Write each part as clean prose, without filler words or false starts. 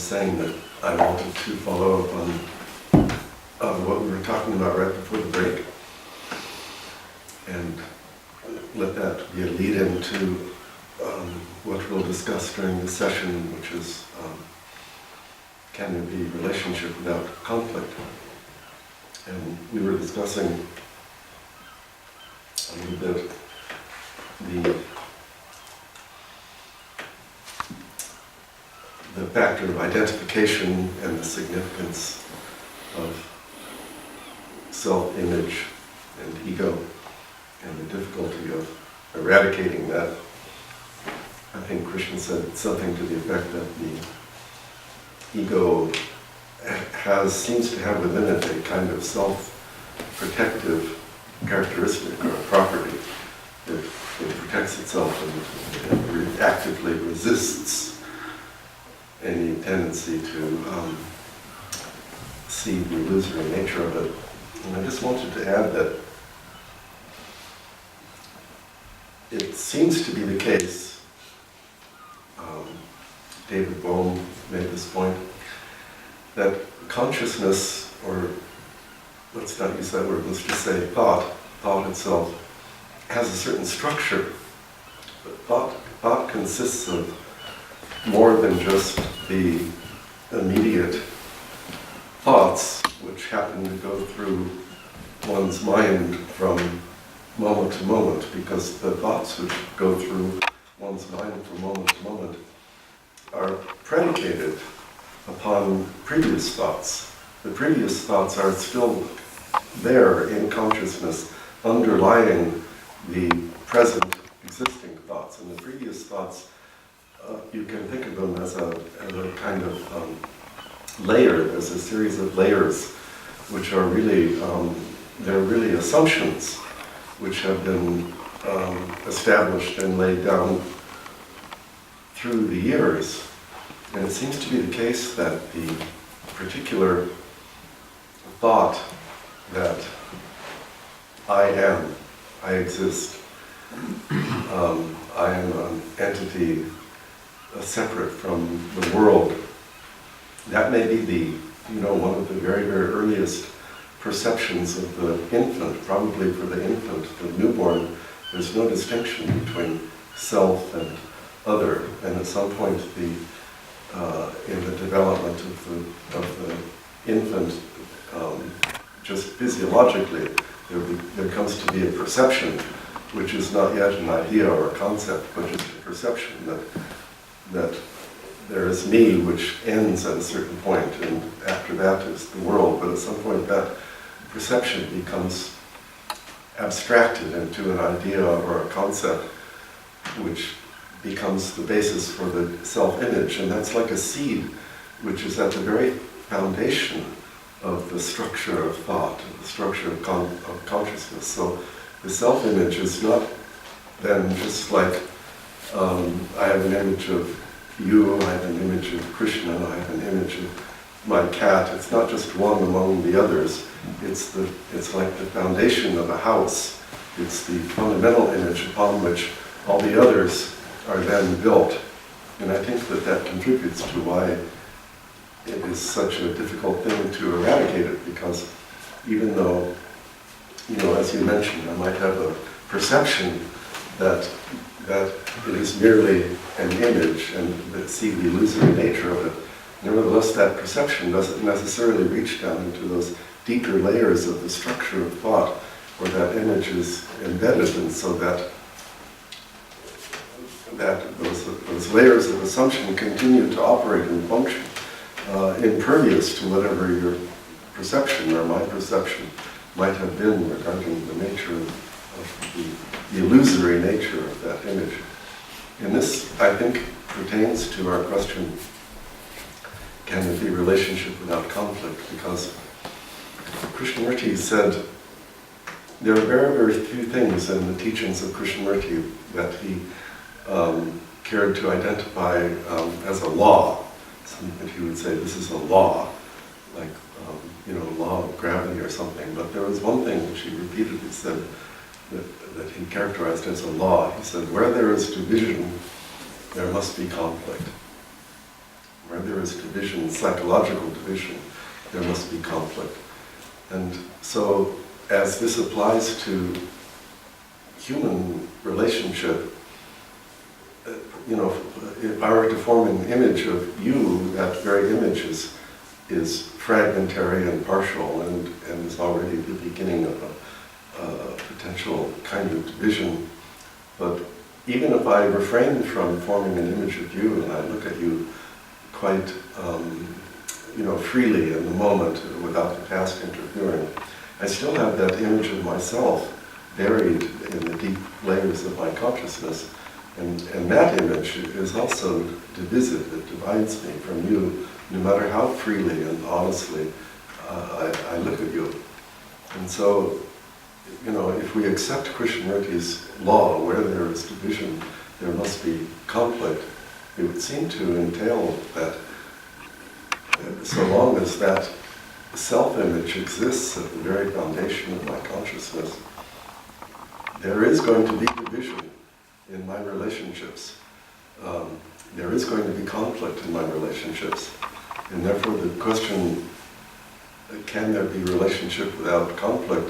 saying that I wanted to follow up on what we were talking about right before the break, and let that be a lead-in to what we'll discuss during the session, which is can there be relationship without conflict? And we were discussing a little bit the factor of identification and the significance of self-image and ego, and the difficulty of eradicating that. I think Krishna said something to the effect that the ego seems to have within it a kind of self-protective characteristic or property. It protects itself and it actively resists any tendency to see the illusory nature of it. And I just wanted to add that it seems to be the case, David Bohm made this point, that consciousness, or let's not use that word, let's just say thought itself, has a certain structure. But thought consists of more than just the immediate thoughts which happen to go through one's mind from moment to moment, because the thoughts which go through one's mind from moment to moment are predicated upon previous thoughts. The previous thoughts are still there in consciousness, underlying the present existing thoughts. And the previous thoughts, you can think of them as a kind of layer. There's a series of layers which are really, they're really assumptions which have been established and laid down through the years. And it seems to be the case that the particular thought that I exist, I am an entity separate from the world, that may be one of the very, very earliest perceptions of the infant. Probably for the infant, the newborn, there's no distinction between self and other, and at some point in the development of the infant, just physiologically, there comes to be a perception, which is not yet an idea or a concept, but just a perception that there is me, which ends at a certain point, and after that is the world. But at some point that perception becomes abstracted into an idea or a concept, which becomes the basis for the self-image. And that's like a seed, which is at the very foundation of the structure of thought, the structure of consciousness. So the self-image is not then just like, I have an image of you, I have an image of Krishna, I have an image of my cat. It's not just one among the others. It's like the foundation of a house. It's the fundamental image upon which all the others are then built. And I think that contributes to why it is such a difficult thing to eradicate it, because even though, as you mentioned, I might have a perception that it is merely an image and see the illusory nature of it, nevertheless that perception doesn't necessarily reach down into those deeper layers of the structure of thought where that image is embedded, and so that those layers of assumption continue to operate and function, impervious to whatever your perception or my perception might have been regarding the nature of the illusory nature of that image. And this, I think, pertains to our question, can there be relationship without conflict? Because Krishnamurti said there are very, very few things in the teachings of Krishnamurti that he cared to identify as a law. Something that he would say, this is a law, like law of gravity or something. But there was one thing which he repeatedly said that he characterized as a law. He said, where there is division, there must be conflict. Where there is division, psychological division, there must be conflict. And so, as this applies to human relationship, if I were to form an image of you, that very image is fragmentary and partial and is already the beginning of a potential kind of division. But even if I refrain from forming an image of you and I look at you quite freely in the moment without the past interfering, I still have that image of myself buried in the deep layers of my consciousness. And that image is also divisive. It divides me from you, no matter how freely and honestly I look at you. And so, if we accept Krishnamurti's law, where there is division, there must be conflict, it would seem to entail that so long as that self-image exists at the very foundation of my consciousness, there is going to be division in my relationships. There is going to be conflict in my relationships. And therefore the question, can there be relationship without conflict?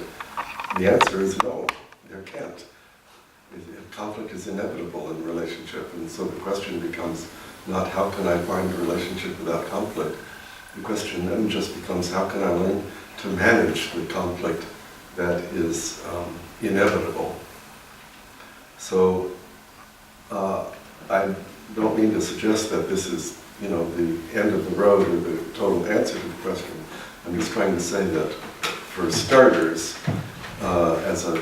The answer is no, there can't. Conflict is inevitable in relationship, and so the question becomes not how can I find a relationship without conflict. The question then just becomes how can I learn to manage the conflict that is inevitable. So I don't mean to suggest that this is the end of the road or the total answer to the question. I'm just trying to say that for starters, as a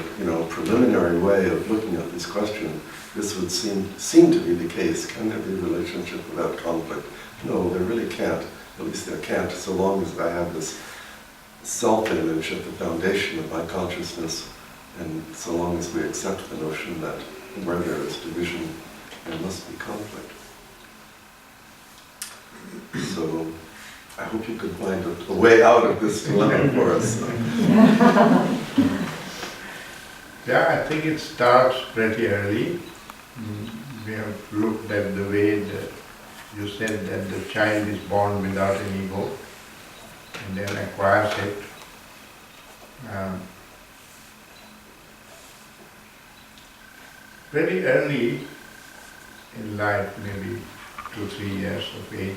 preliminary way of looking at this question, this would seem to be the case. Can there be a relationship without conflict? No, there really can't. At least there can't, so long as I have this self-image at the foundation of my consciousness, and so long as we accept the notion that where there is division, there must be conflict. So I hope you could find a way out of this dilemma for us. Yeah, I think it starts pretty early. We have looked at the way that you said that the child is born without an ego and then acquires it. Very early in life, maybe 2-3 years of age,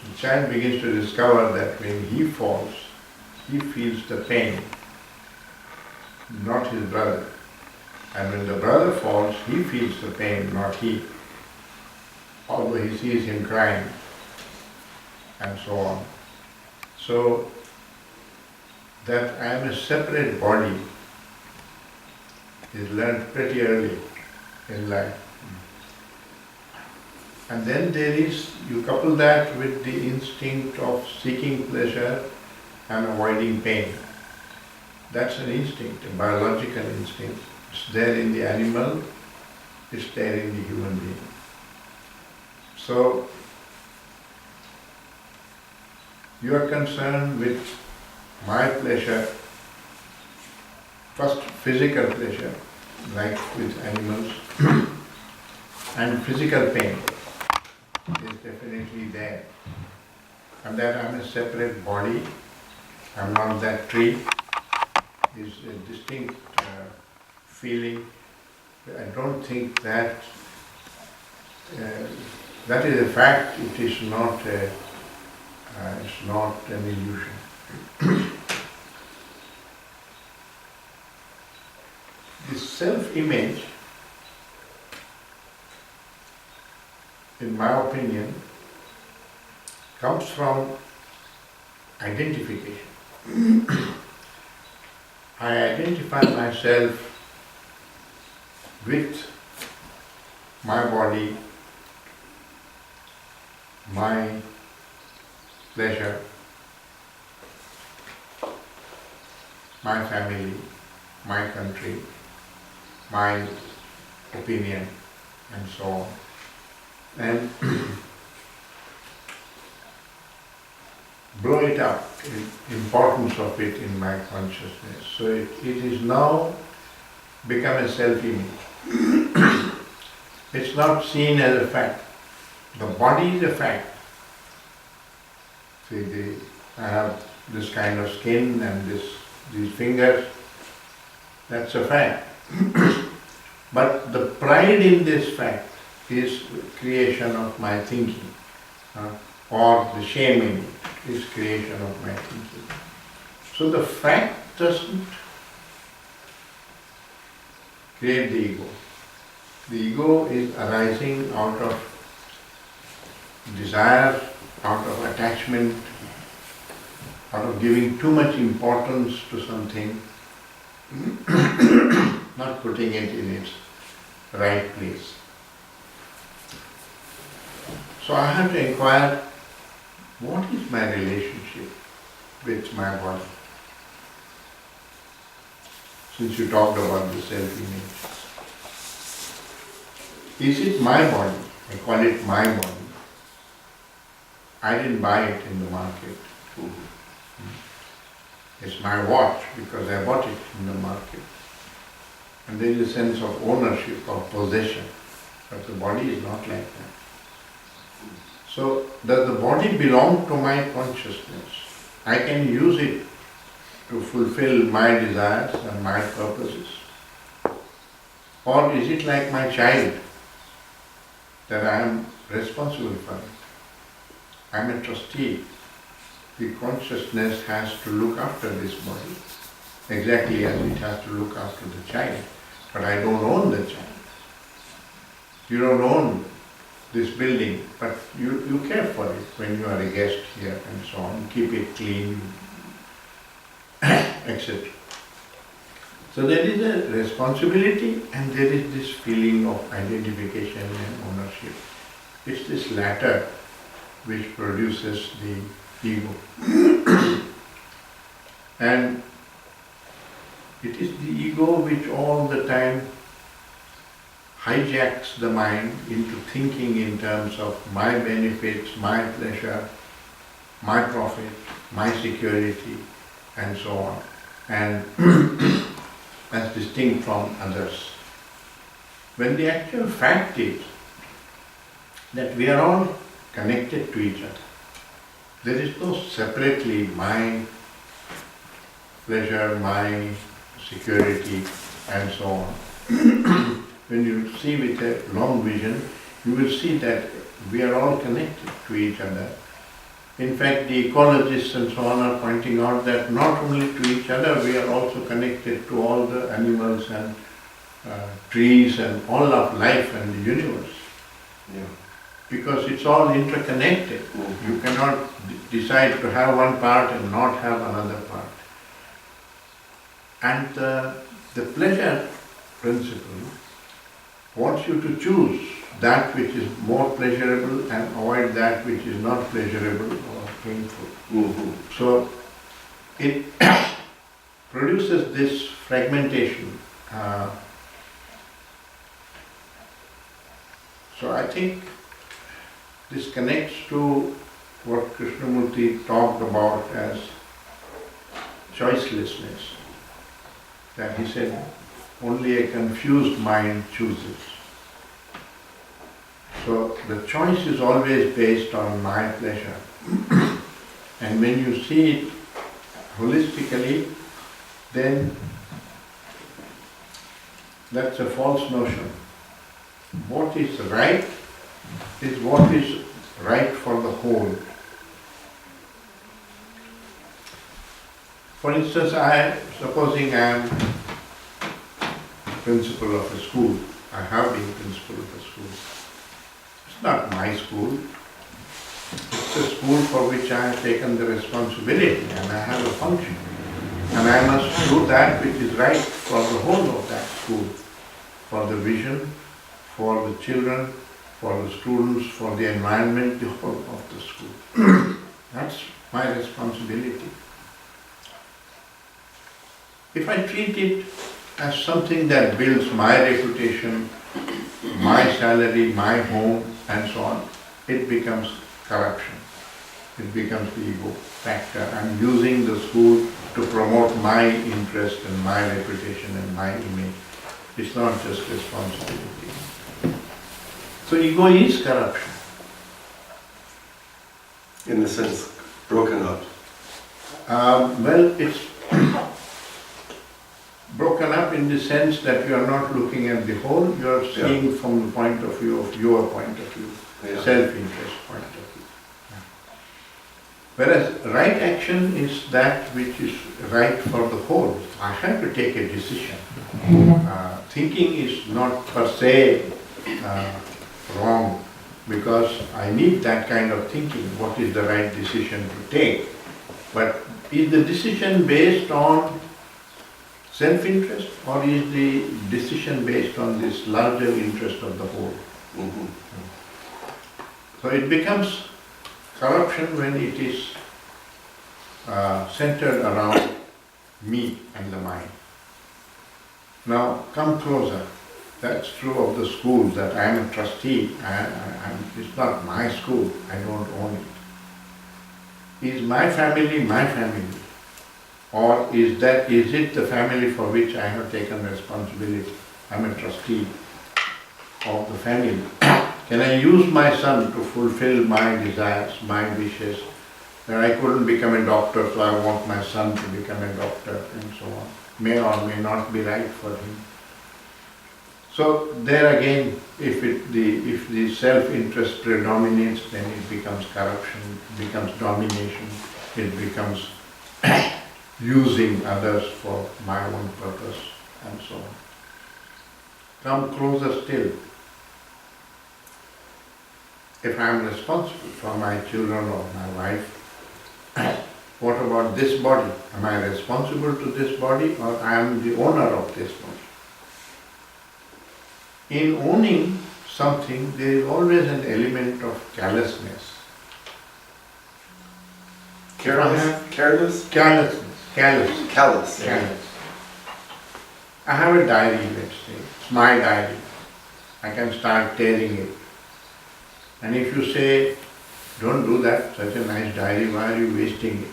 the child begins to discover that when he falls, he feels the pain, not his brother. And when the brother falls, he feels the pain, not he. Although he sees him crying, and so on. So, that I am a separate body is learned pretty early in life. And then you couple that with the instinct of seeking pleasure and avoiding pain. That's an instinct, a biological instinct. It's there in the animal, it's there in the human being. So, you are concerned with my pleasure, first physical pleasure, like with animals, and physical pain is definitely there. And that I'm a separate body, I'm not that tree, is a distinct feeling. I don't think that that is a fact, it is not it's not an illusion. This self-image, in my opinion, comes from identification. I identify myself with my body, my pleasure, my family, my country, my opinion, and so on. And blow it up, the importance of it in my consciousness. So it is now become a self-image. It's not seen as a fact. The body is a fact, I have this kind of skin and these fingers. That's a fact. But the pride in this fact is creation of my thinking, or the shame in it is creation of my thinking. So the fact doesn't create the ego. The ego is arising out of desire, out of attachment, out of giving too much importance to something, not putting it in its right place. So I have to inquire, what is my relationship with my body? Since you talked about the self-image. Is it my body? I call it my body. I didn't buy it in the market. It's my watch because I bought it in the market. And there is a sense of ownership, of possession. But the body is not like that. So, does the body belong to my consciousness? I can use it to fulfill my desires and my purposes. Or is it like my child, that I am responsible for it? I am a trustee. The consciousness has to look after this body, exactly as it has to look after the child. But I don't own the child. You don't own this building, but you care for it when you are a guest here and so on, keep it clean, etc. So there is a responsibility and there is this feeling of identification and ownership. It's this latter which produces the ego. And it is the ego which all the time hijacks the mind into thinking in terms of my benefits, my pleasure, my profit, my security, and so on, and as distinct from others. When the actual fact is that we are all connected to each other. There is no separately my pleasure, my security, and so on. When you see with a long vision, you will see that we are all connected to each other. In fact, the ecologists and so on are pointing out that not only to each other, we are also connected to all the animals and trees and all of life and the universe. Yeah. Because it's all interconnected. You cannot decide to have one part and not have another part. And the pleasure principle wants you to choose that which is more pleasurable and avoid that which is not pleasurable or painful. So it produces this fragmentation. So I think this connects to what Krishnamurti talked about as choicelessness. That he said, only a confused mind chooses. So the choice is always based on my pleasure. And when you see it holistically, then that's a false notion. What is right is what is right for the whole. For instance, supposing I am principal of a school. I have been principal of a school. It's not my school. It's a school for which I have taken the responsibility and I have a function. And I must do that which is right for the whole of that school. For the vision, for the children, for the students, for the environment, the whole of the school. That's my responsibility. If I treat it as something that builds my reputation, my salary, my home, and so on, it becomes corruption. It becomes the ego factor. I'm using the school to promote my interest and my reputation and my image. It's not just responsibility. So ego is corruption. In the sense broken up? Well, it's broken up in the sense that you are not looking at the whole, you are seeing from the point of view of your point of view, self-interest point of view. Whereas right action is that which is right for the whole. I have to take a decision. Thinking is not per se wrong, because I need that kind of thinking, what is the right decision to take. But is the decision based on self-interest, or is the decision based on this larger interest of the whole? Mm-hmm. So it becomes corruption when it is centered around me and the mind. Now come closer. That's true of the school, that I am a trustee. It's not my school, I don't own it. Is my family my family? Or is it the family for which I have taken responsibility? I'm a trustee of the family. Can I use my son to fulfill my desires, my wishes? That I couldn't become a doctor, so I want my son to become a doctor, and so on. May or may not be right for him. So there again, if the self-interest predominates, then it becomes corruption, it becomes domination, it becomes using others for my own purpose, and so on. Come closer still. If I am responsible for my children or my wife, what about this body? Am I responsible to this body, or I am the owner of this body? In owning something, there is always an element of callousness. Careless? Callous. I have a diary, let's say. It's my diary. I can start tearing it. And if you say, don't do that, such a nice diary, why are you wasting it?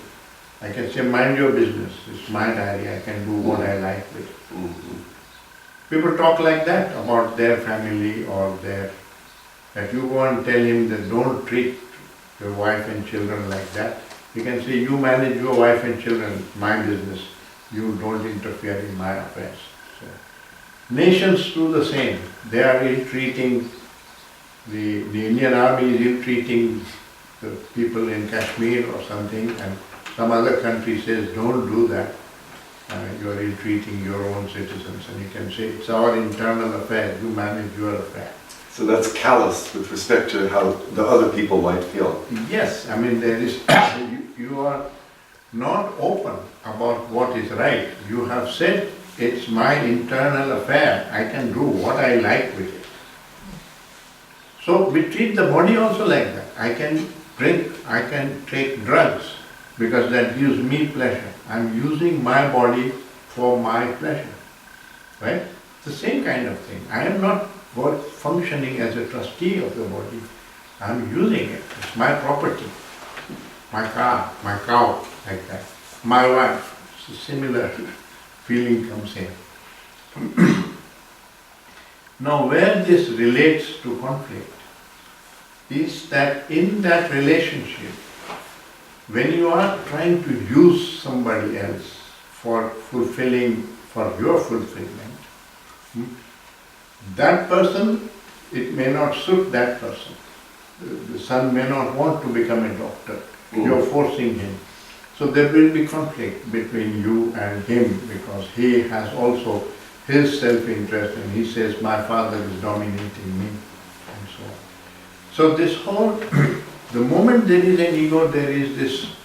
I can say, mind your business, it's my diary, I can do what I like with it. Mm-hmm. People talk like that about their family or that you go and tell him that don't treat your wife and children like that. You can say, you manage your wife and children, my business, you don't interfere in my affairs. So, nations do the same. They are ill-treating, the Indian army is ill-treating the people in Kashmir or something, and some other country says, don't do that. You are ill-treating your own citizens, and you can say, it's our internal affair, you manage your affair. So that's callous with respect to how the other people might feel. Yes, I mean there is, you are not open about what is right. You have said, it's my internal affair, I can do what I like with it. So we treat the body also like that. I can drink, I can take drugs, because that gives me pleasure. I'm using my body for my pleasure, right? It's the same kind of thing. I am not functioning as a trustee of the body. I'm using it. It's my property. My car, my cow, like that. My wife. It's a similar feeling comes in. Now, where this relates to conflict is that in that relationship, when you are trying to use somebody else for your fulfillment, that person, it may not suit that person. The son may not want to become a doctor. You are forcing him. So there will be conflict between you and him, because he has also his self-interest, and he says, my father is dominating me, and so on. So this whole, the moment there is an ego, there is this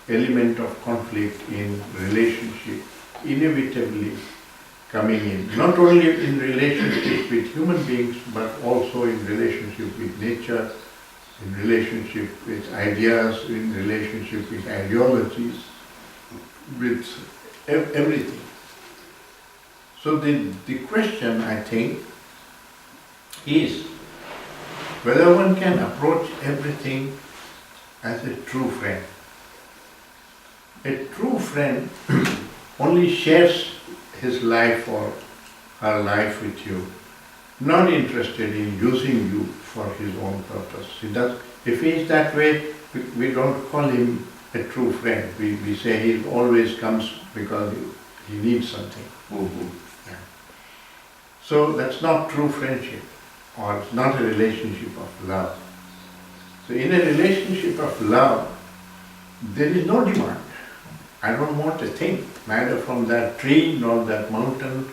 element of conflict in relationship, inevitably coming in. Not only in relationship with human beings, but also in relationship with nature, in relationship with ideas, in relationship with ideologies, with everything. So the question, I think, is whether one can approach everything as a true friend. A true friend only shares his life or her life with you, not interested in using you for his own purpose. If he is that way, we don't call him a true friend. We say he always comes because he needs something. Mhm. Yeah. So that's not true friendship, or it's not a relationship of love. So in a relationship of love, there is no demand. I don't want a thing, neither from that tree, nor that mountain,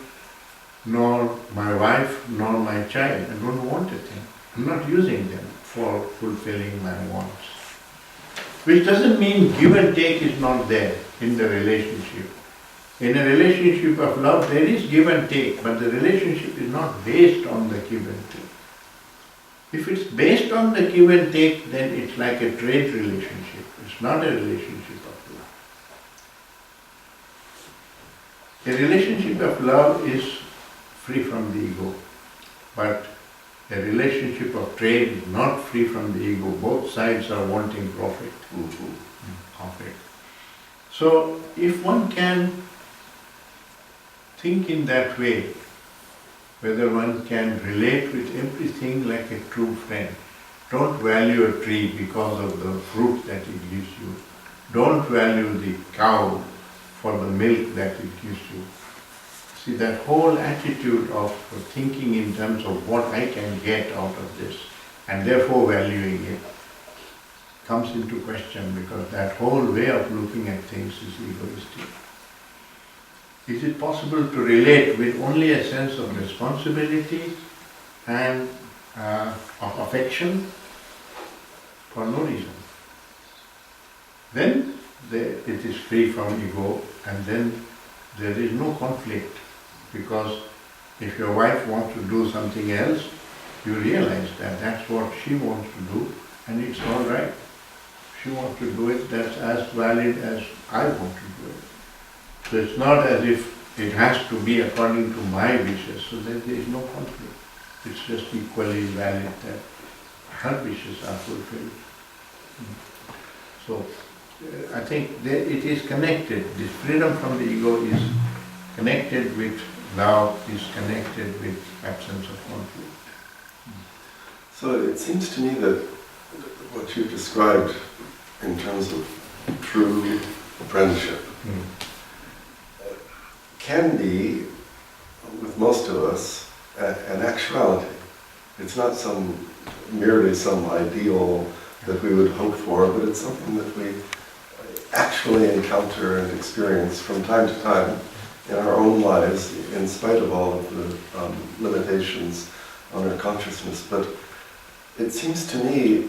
nor my wife, nor my child. I don't want a thing. I'm not using them for fulfilling my wants. Which doesn't mean give and take is not there in the relationship. In a relationship of love, there is give and take, but the relationship is not based on the give and take. If it's based on the give and take, then it's like a trade relationship. It's not a relationship of love. A relationship of love is free from the ego, but a relationship of trade is not free from the ego. Both sides are wanting profit of it. So if one can think in that way, whether one can relate with everything like a true friend. Don't value a tree because of the fruit that it gives you. Don't value the cow for the milk that it gives you. See, that whole attitude of thinking in terms of what I can get out of this, and therefore valuing it, comes into question, because that whole way of looking at things is egoistic. Is it possible to relate with only a sense of responsibility and of affection? For no reason. Then it is free from ego, and then there is no conflict, because if your wife wants to do something else, you realize that that's what she wants to do, and it's all right. She wants to do it, that's as valid as I want to do it. So it's not as if it has to be according to my wishes, so that there is no conflict. It's just equally valid that her wishes are fulfilled. So I think it is connected. This freedom from the ego is connected with love, is connected with absence of conflict. So it seems to me that what you described in terms of true friendship can be, with most of us, an actuality. It's not merely some ideal that we would hope for, but it's something that we actually encounter and experience from time to time in our own lives, in spite of all of the limitations on our consciousness. But it seems to me,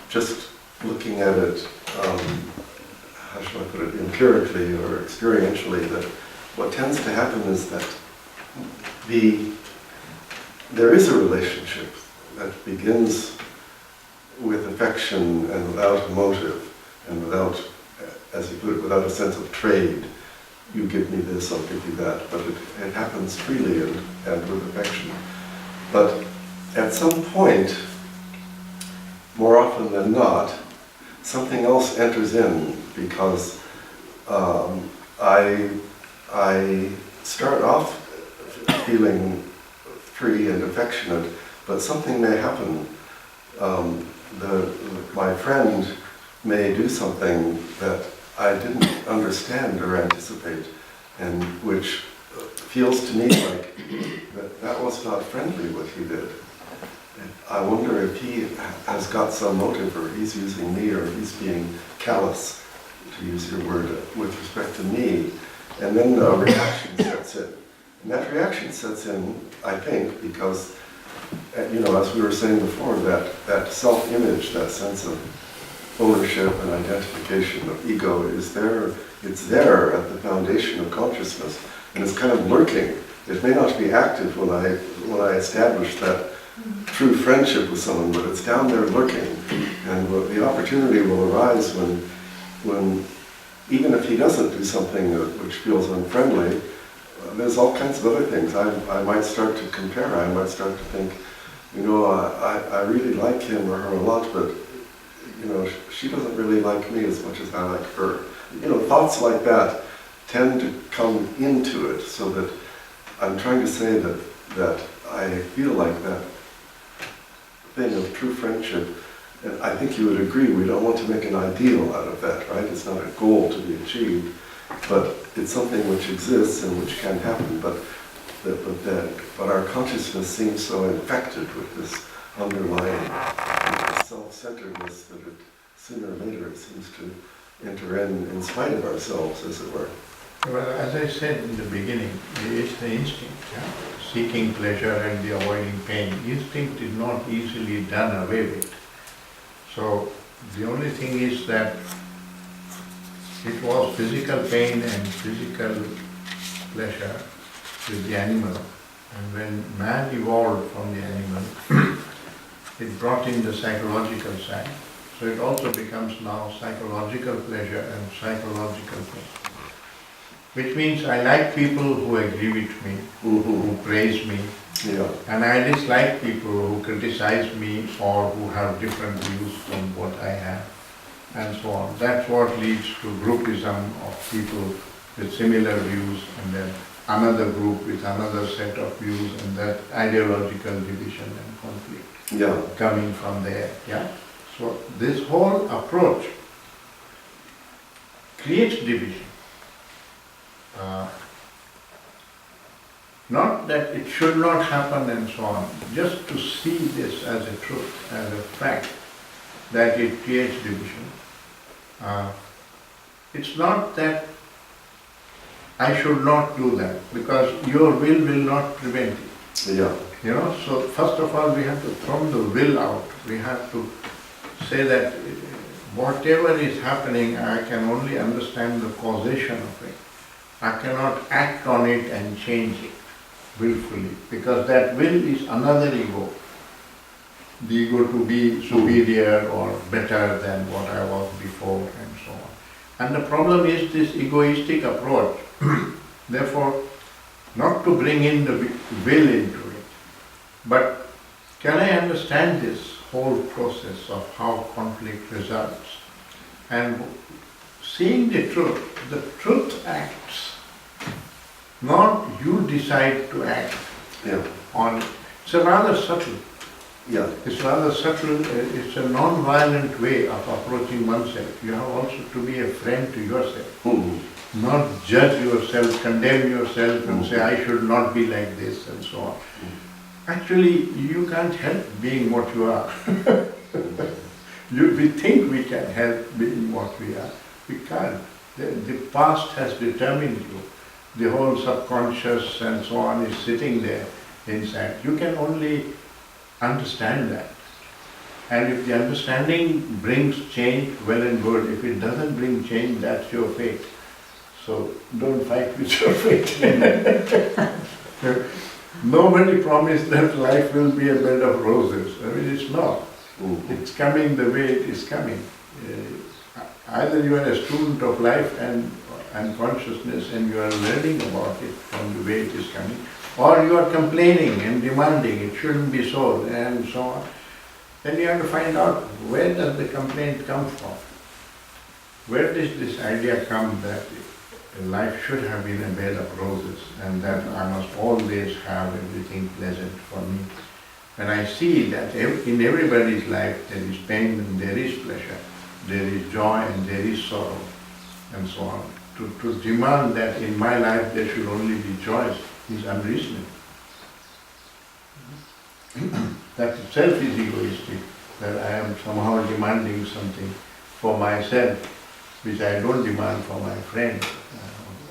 just looking at it, how shall I put it, empirically or experientially, that what tends to happen is that there is a relationship that begins with affection and without a motive, and without, as you put it, without a sense of trade. You give me this, I'll give you that, but it happens freely and with affection. But at some point, more often than not, something else enters in, because I start off feeling free and affectionate, but something may happen. My friend may do something that I didn't understand or anticipate, and which feels to me like that was not friendly what he did. I wonder if he has got some motive, or he's using me, or he's being callous, to use your word, with respect to me. And then a reaction sets in. And that reaction sets in, I think, because, as we were saying before, that self-image, that sense of ownership and identification of ego is there. It's there at the foundation of consciousness, and it's kind of lurking. It may not be active when I establish that true friendship with someone, but it's down there lurking, and the opportunity will arise when even if he doesn't do something which feels unfriendly, there's all kinds of other things. I might start to compare. I might start to think, I really like him or her a lot, but she doesn't really like me as much as I like her. Thoughts like that tend to come into it, so that I'm trying to say that I feel like that thing of true friendship And I think you would agree, we don't want to make an ideal out of that, right? It's not a goal to be achieved, but it's something which exists and which can happen. But our consciousness seems so infected with this underlying self-centeredness that sooner or later it seems to enter in spite of ourselves, as it were. Well, as I said in the beginning, it's the instinct, seeking pleasure and the avoiding pain. Instinct is not easily done away with. So the only thing is that it was physical pain and physical pleasure with the animal. And when man evolved from the animal, it brought in the psychological side. So it also becomes now psychological pleasure and psychological pain. Which means I like people who agree with me, who praise me, and I dislike people who criticize me or who have different views from what I have, and so on. That's what leads to groupism of people with similar views, and then another group with another set of views, and that ideological division and conflict coming from there. So this whole approach creates division. Not that it should not happen and so on, just to see this as a truth, as a fact, that it creates division. It's not that I should not do that, because your will not prevent it. So first of all we have to throw the will out. We have to say that whatever is happening, I can only understand the causation of it. I cannot act on it and change it willfully, because that will is another ego. The ego to be superior or better than what I was before and so on. And the problem is this egoistic approach. Therefore, not to bring in the will into it, but can I understand this whole process of how conflict results? And seeing the truth acts. Not you decide to act on it. It's a rather subtle. It's rather subtle. It's a non-violent way of approaching oneself. You have also to be a friend to yourself. Not judge yourself, condemn yourself and say, I should not be like this and so on. Actually, you can't help being what you are. We think we can help being what we are. We can't. The past has determined you. The whole subconscious and so on is sitting there inside. You can only understand that. And if the understanding brings change, well and good. If it doesn't bring change, that's your fate. So don't fight with your fate. Nobody promised that life will be a bed of roses. I mean, it's not. It's coming the way it is coming. Either you are a student of life and consciousness and you are learning about it from the way it is coming, or you are complaining and demanding it shouldn't be so and so on. Then you have to find out, where does the complaint come from? Where does this idea come that life should have been a bed of roses and that I must always have everything pleasant for me? When I see that in everybody's life there is pain and there is pleasure, there is joy and there is sorrow and so on. To demand that in my life there should only be joys is unreasonable. That itself is egoistic, that I am somehow demanding something for myself which I don't demand for my friends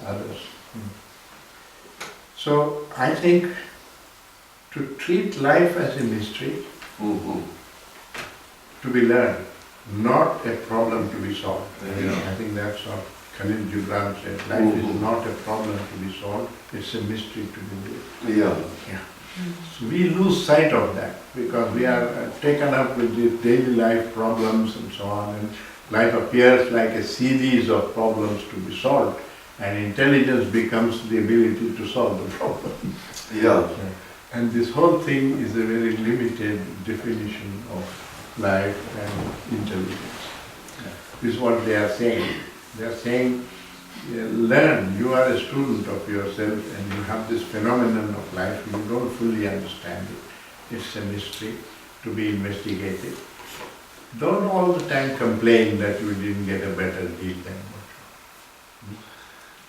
or others. So I think to treat life as a mystery, to be learned, not a problem to be solved. I think that's what Khalil Gibran said. Life is not a problem to be solved, it's a mystery to be lived. So we lose sight of that because we are taken up with the daily life problems and so on, and life appears like a series of problems to be solved, and intelligence becomes the ability to solve the problem. And this whole thing is a very limited definition of life and intelligence. This is what they are saying. They are saying, learn, you are a student of yourself and you have this phenomenon of life, you don't fully understand it. It's a mystery to be investigated. don't all the time complain that you didn't get a better deal than what.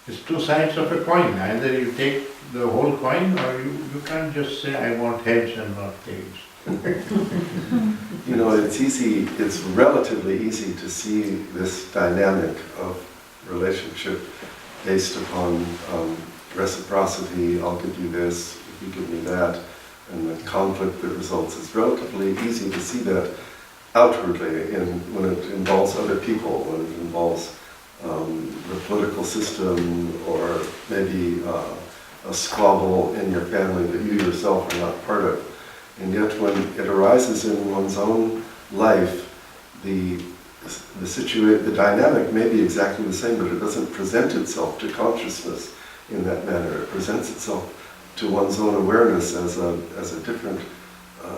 It's two sides of a coin. Either you take the whole coin, or you can't just say, I want heads and not tails. You know, it's relatively easy to see this dynamic of relationship based upon reciprocity. I'll give you this, you give me that, and the conflict that results. It's relatively easy to see that outwardly when it involves other people, when it involves the political system, or maybe a squabble in your family that you yourself are not part of. And yet when it arises in one's own life, the dynamic may be exactly the same, but it doesn't present itself to consciousness in that manner. It presents itself to one's own awareness as a different,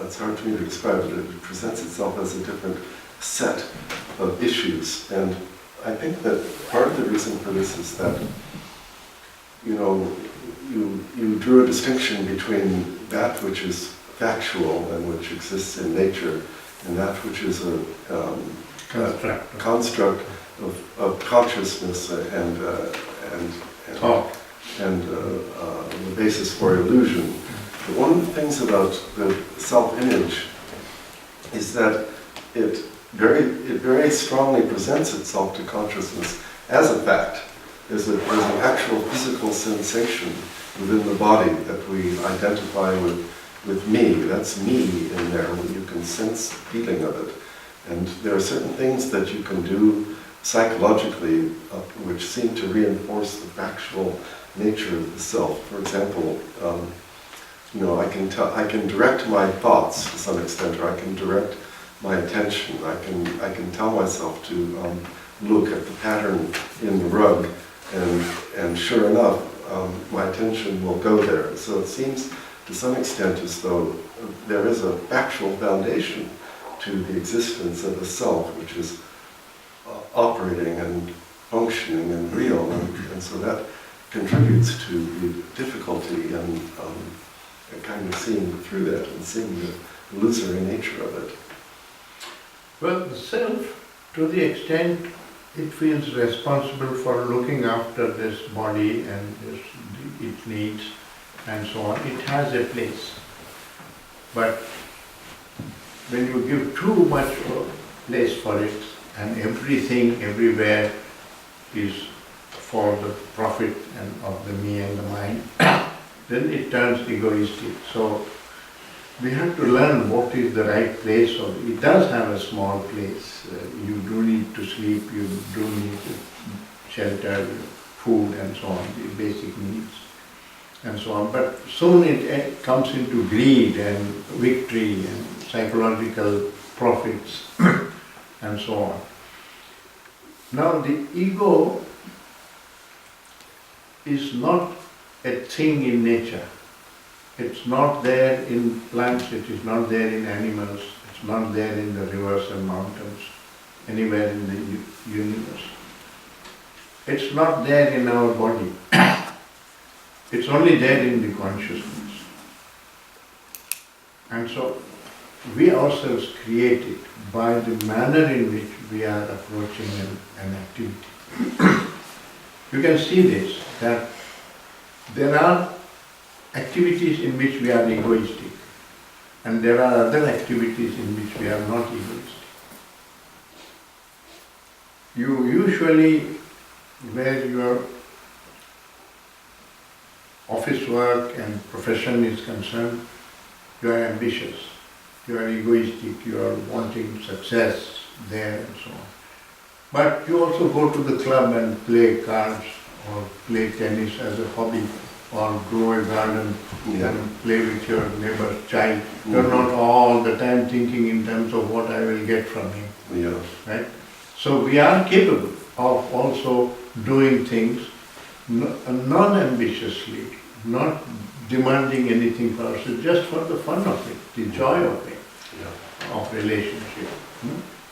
it's hard for me to describe it, it presents itself as a different set of issues. And I think that part of the reason for this is that, you know, you drew a distinction between that which is factual and which exists in nature, and that which is a construct of consciousness and the basis for illusion. But one of the things about the self-image is that it very strongly presents itself to consciousness as a fact. There's an actual physical sensation within the body that we identify with me. That's me in there. You can sense the feeling of it. And there are certain things that you can do psychologically which seem to reinforce the factual nature of the self. For example, you know, I can direct my thoughts to some extent, or I can direct my attention. I can tell myself to look at the pattern in the rug, and sure enough, my attention will go there. So it seems to some extent as though there is a factual foundation to the existence of a self which is operating and functioning and real, and so that contributes to the difficulty in kind of seeing through that and seeing the illusory nature of it. Well, the self, to the extent it feels responsible for looking after this body and its needs and so on, it has a place. But when you give too much place for it, and everything everywhere is for the profit and of the me and the mine, then it turns egoistic. So we have to learn what is the right place. So it does have a small place. You do need to sleep, you do need shelter, food and so on, the basic needs and so on. But soon it comes into greed and victory and psychological profits and so on. Now the ego is not a thing in nature. It's not there in plants, it is not there in animals, it's not there in the rivers and mountains, anywhere in the universe. It's not there in our body. It's only there in the consciousness. And so we ourselves create it by the manner in which we are approaching an activity. You can see this, that there are activities in which we are egoistic, and there are other activities in which we are not egoistic. You usually, where your office work and profession is concerned, you are ambitious, you are egoistic, you are wanting success there and so on. But you also go to the club and play cards or play tennis as a hobby, or grow a garden and play with your neighbor's child. You're not all the time thinking in terms of what I will get from him. Yeah. Right? So we are capable of also doing things non-ambitiously, not demanding anything for ourselves, just for the fun of it, the joy of it, of relationship.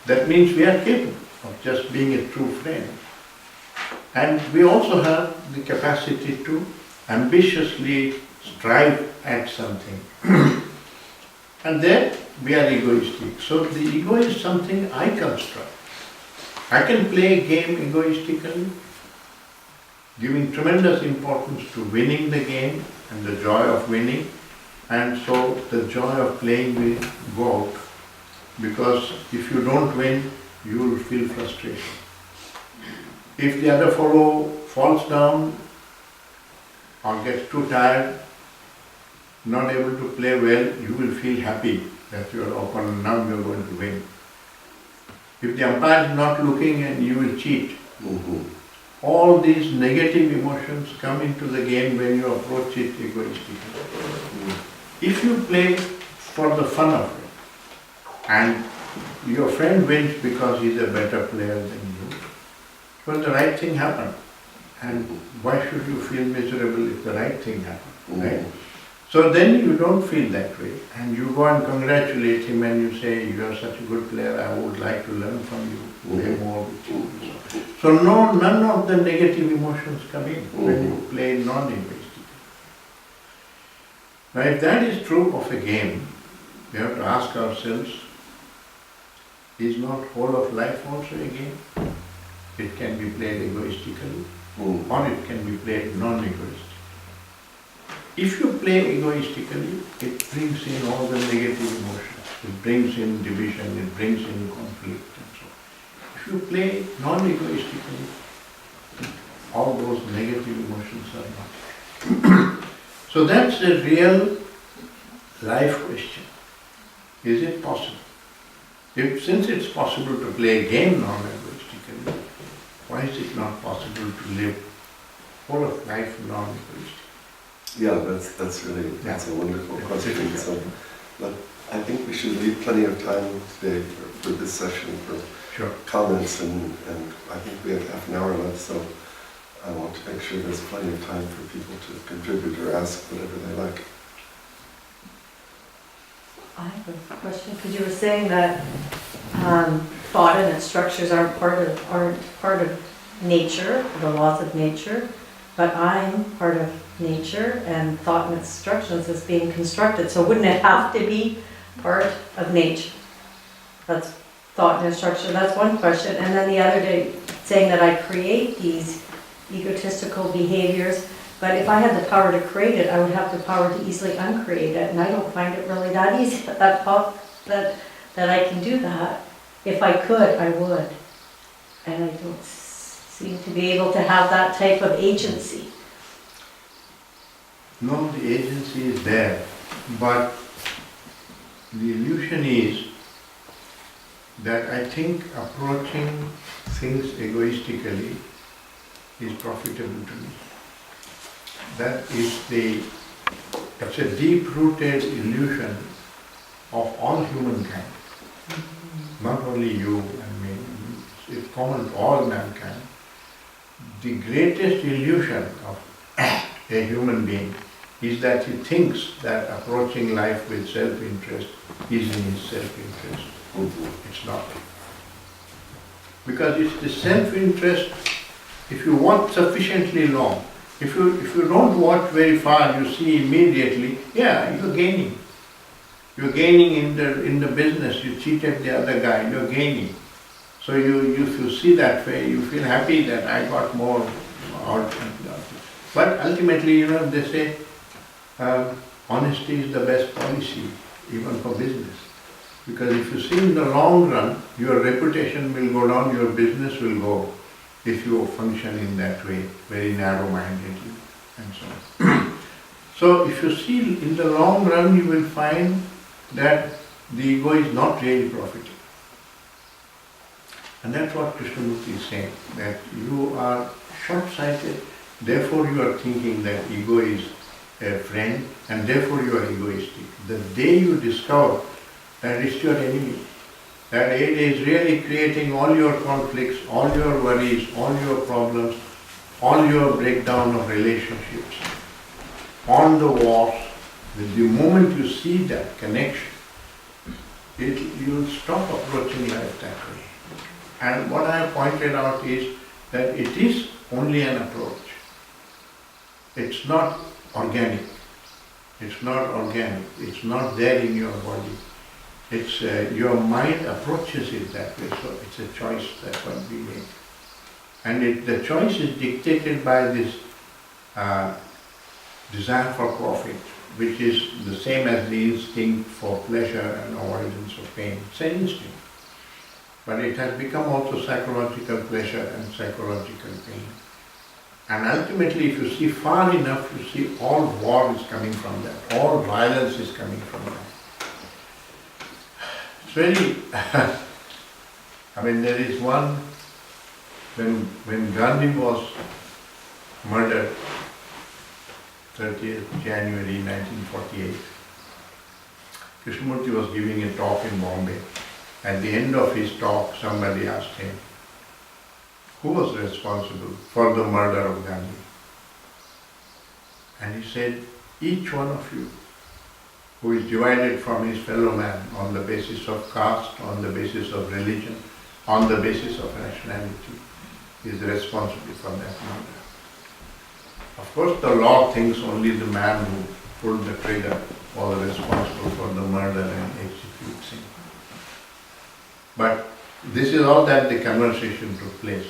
That means we are capable of just being a true friend. And we also have the capacity to ambitiously strive at something. And then we are egoistic. So the ego is something I construct. I can play a game egoistically, giving tremendous importance to winning the game and the joy of winning, and so the joy of playing will go out, because if you don't win, you will feel frustration. If the other fellow falls down or gets too tired, not able to play well, you will feel happy that you are open, now you are going to win. If the umpire is not looking, and you will cheat. All these negative emotions come into the game when you approach it egoistically. If you play for the fun of it, and your friend wins because he's a better player than you, well, the right thing happened. And why should you feel miserable if the right thing happened, right? So then you don't feel that way, and you go and congratulate him and you say, you are such a good player, I would like to learn from you, play more with you. So none of the negative emotions come in when you play non-egoistically. Now if that is true of a game, we have to ask ourselves, is not whole of life also a game? It can be played egoistically, or it can be played non-egoistically. If you play egoistically, it brings in all the negative emotions. It brings in division, it brings in conflict and so on. If you play non-egoistically, all those negative emotions are not. So that's the real life question. Is it possible? Since it's possible to play a game non-egoistically, why is it not possible to live whole of life non-egoistically? Yeah, that's a wonderful question. So, but I think we should leave plenty of time today for this session for comments, and I think we have half an hour left, so I want to make sure there's plenty of time for people to contribute or ask whatever they like. I have a question, because you were saying that thought and its structures aren't part of nature, the laws of nature, but I'm part of nature, and thought and its structures is being constructed. So wouldn't it have to be part of nature? That's thought and its structure. That's one question. And then the other day, saying that I create these egotistical behaviors, but if I had the power to create it, I would have the power to easily uncreate it, and I don't find it really that easy, that I can do that. If I could, I would. And I don't seem to be able to have that type of agency. No, the agency is there, but the illusion is that I think approaching things egoistically is profitable to me. That's a deep-rooted illusion of all humankind. Not only you and me, it's common to all mankind. The greatest illusion of a human being is that he thinks that approaching life with self-interest is in his self-interest. It's not. Because it's the self-interest, if you watch sufficiently long, if you don't watch very far, you see immediately, you're gaining. You're gaining in the business, you cheated the other guy, you're gaining. So if you see that way, you feel happy that I got more out. But ultimately, they say, honesty is the best policy, even for business. Because if you see in the long run, your reputation will go down, your business will go, if you function in that way, very narrow-mindedly, and so on. So if you see in the long run, you will find that the ego is not really profiting. And that's what Krishnamurti is saying, that you are short-sighted, therefore you are thinking that ego is a friend, and therefore you are egoistic. The day you discover that it's your enemy, that it is really creating all your conflicts, all your worries, all your problems, all your breakdown of relationships, on the wars, the moment you see that connection, you will stop approaching life that way. And what I have pointed out is that it is only an approach. It's not organic. It's not organic. It's not there in your body. It's your mind approaches it that way. So it's a choice that one we make. And the choice is dictated by this desire for profit, which is the same as the instinct for pleasure and avoidance of pain. It's an instinct. But it has become also psychological pleasure and psychological pain. And ultimately, if you see far enough, you see all war is coming from that. All violence is coming from that. It's very, I mean, there is one, when Gandhi was murdered, 30th January 1948, Krishnamurti was giving a talk in Bombay. At the end of his talk, somebody asked him, who was responsible for the murder of Gandhi? And he said, each one of you who is divided from his fellow man on the basis of caste, on the basis of religion, on the basis of nationality, is responsible for that murder. Of course, the law thinks only the man who pulled the trigger was responsible for the murder and executes him. But this is all that the conversation took place.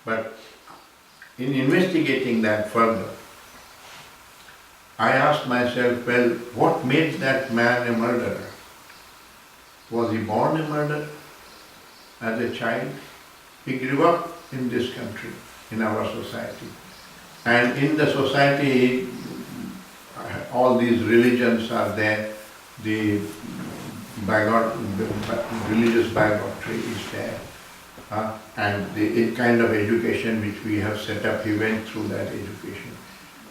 But in investigating that further, I asked myself, well, what made that man a murderer? Was he born a murderer as a child? He grew up in this country, in our society. And in the society, all these religions are there, the religious bigotry is there. And the kind of education which we have set up, he went through that education.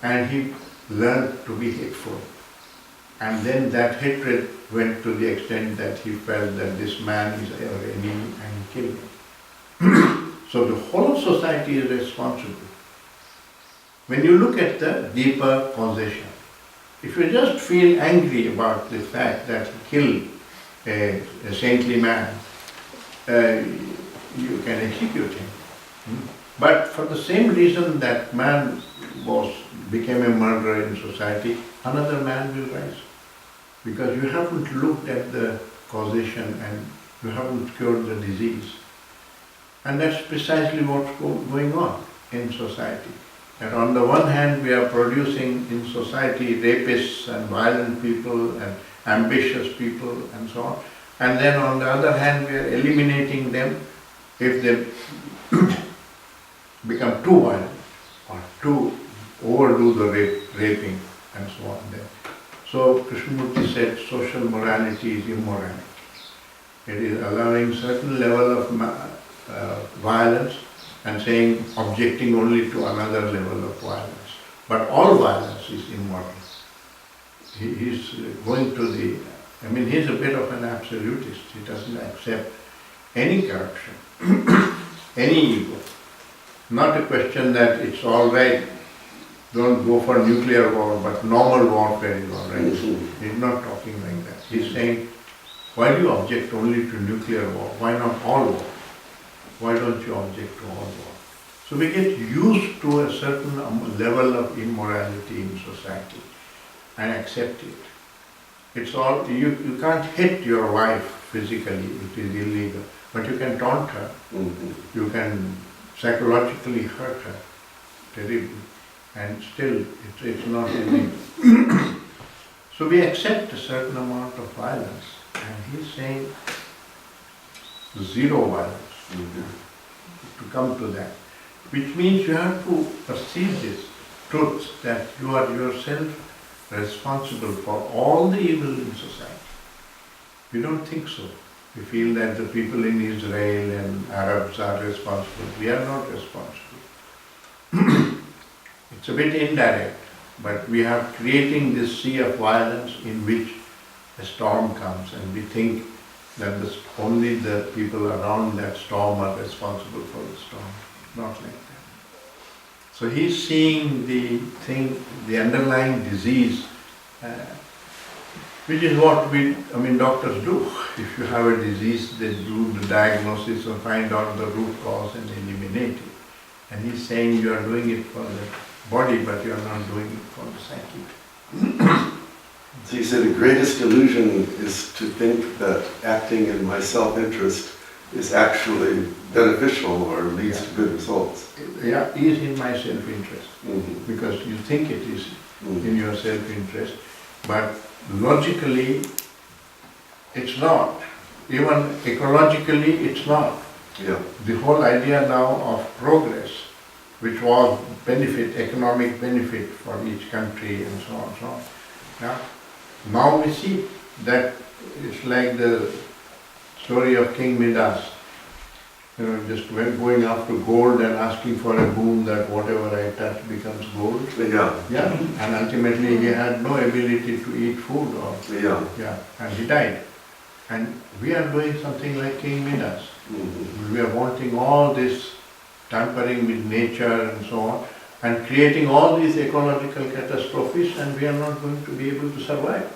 And he learned to be hateful. And then that hatred went to the extent that he felt that this man is our enemy and he killed him. So the whole of society is responsible. When you look at the deeper causation, if you just feel angry about the fact that he killed a saintly man, you can execute him. But for the same reason that man became a murderer in society, another man will rise. Because you haven't looked at the causation and you haven't cured the disease. And that's precisely what's going on in society. And on the one hand, we are producing in society rapists and violent people and ambitious people and so on. And then on the other hand, we are eliminating them if they become too violent or too overdo the raping and so on. So Krishnamurti said social morality is immorality. It is allowing certain level of violence and saying, objecting only to another level of violence. But all violence is immoral. He's going to he's a bit of an absolutist. He doesn't accept any corruption, any evil. Not a question that it's all right, don't go for nuclear war, but normal warfare is all right. He's not talking like that. He's saying, why do you object only to nuclear war? Why not all war? Why don't you object to all war? So we get used to a certain level of immorality in society and accept it. It's all, you can't hit your wife physically, it is illegal, but you can taunt her. You can psychologically hurt her terribly, and still it's not illegal. So we accept a certain amount of violence, and he's saying zero violence. To come to that, which means you have to perceive this truth that you are yourself responsible for all the evil in society. We don't think so. We feel that the people in Israel and Arabs are responsible. We are not responsible. It's a bit indirect, but we are creating this sea of violence in which a storm comes, and we think that only the people around that storm are responsible for the storm. Not like that. So he's seeing the underlying disease, which is what doctors do. If you have a disease, they do the diagnosis and find out the root cause and eliminate it. And he's saying you are doing it for the body, but you are not doing it for the psyche. So you say the greatest illusion is to think that acting in my self-interest is actually beneficial or leads to good results. Yeah, is in my self-interest, Mhm. because you think it is Mhm. in your self-interest, but logically it's not. Even ecologically it's not. Yeah. The whole idea now of progress, which was benefit, economic benefit for each country and so on, so on. Yeah. Now we see that it's like the story of King Midas, just going after gold and asking for a boon that whatever I touch becomes gold. Yeah. Yeah, and ultimately he had no ability to eat food, or Yeah. and he died. And we are doing something like King Midas. Mhm. We are wanting all this tampering with nature and so on, and creating all these ecological catastrophes, and we are not going to be able to survive.